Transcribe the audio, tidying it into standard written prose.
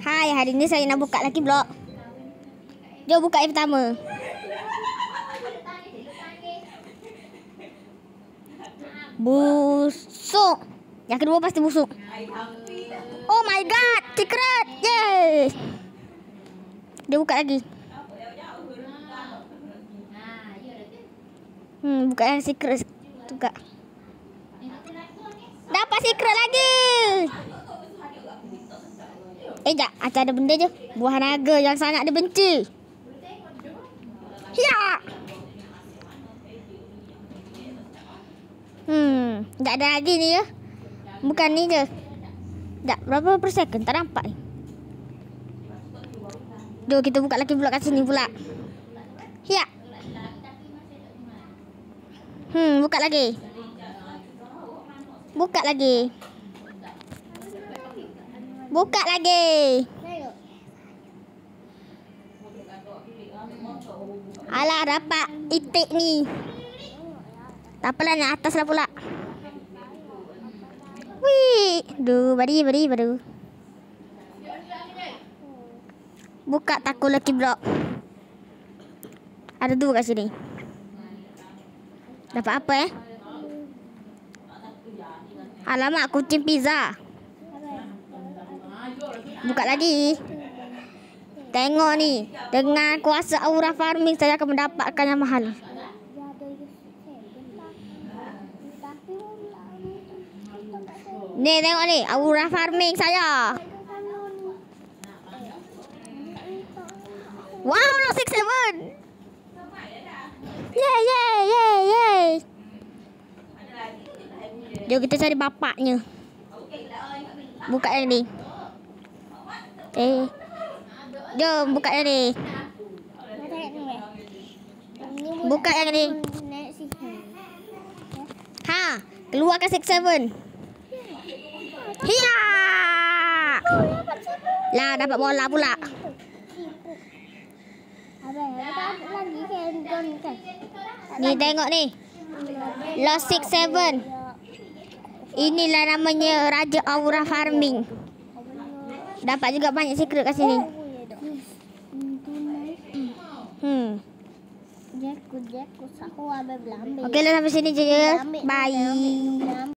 Hai, hari ni saya nak buka lagi blok. Jom buka yang pertama. Busuk. Yang kedua pasti busuk. Oh my god, secret. Yay. Dia buka lagi. Buka yang secret juga. Dapat secret lagi. Sekejap, macam ada benda je. Buah naga yang sangat dibenci. Ya. Tak ada lagi ni ya. Bukan ni je. Tak, berapa per second? Tak nampak ni. Jom kita buka lagi blok kat sini pula. Ya. Buka lagi. Buka lagi. Buka lagi. Alah, dapat itik ni. Tak apalah, ni atas lah pula. Wih. Baru. Buka taku lucky block. Ada 2 kat sini. Dapat apa Alamak, kucing pizza. Buka lagi. Tengok ni. Dengan kuasa aura farming saya akan mendapatkan yang mahal. Ni tengok ni. Aura farming saya. Wow, no 6-7. Yay. Jom kita cari bapaknya. Buka yang ni. Jom buka yang ni. Buka yang ni. Ha, keluarkan 6-7. Hiya. Lah, dapat bola pula. Ni tengok ni. Lost 6-7. Inilah namanya Raja Aura Farming. Dapat juga banyak secret kat sini. Okey lah, sampai sini je. Bye.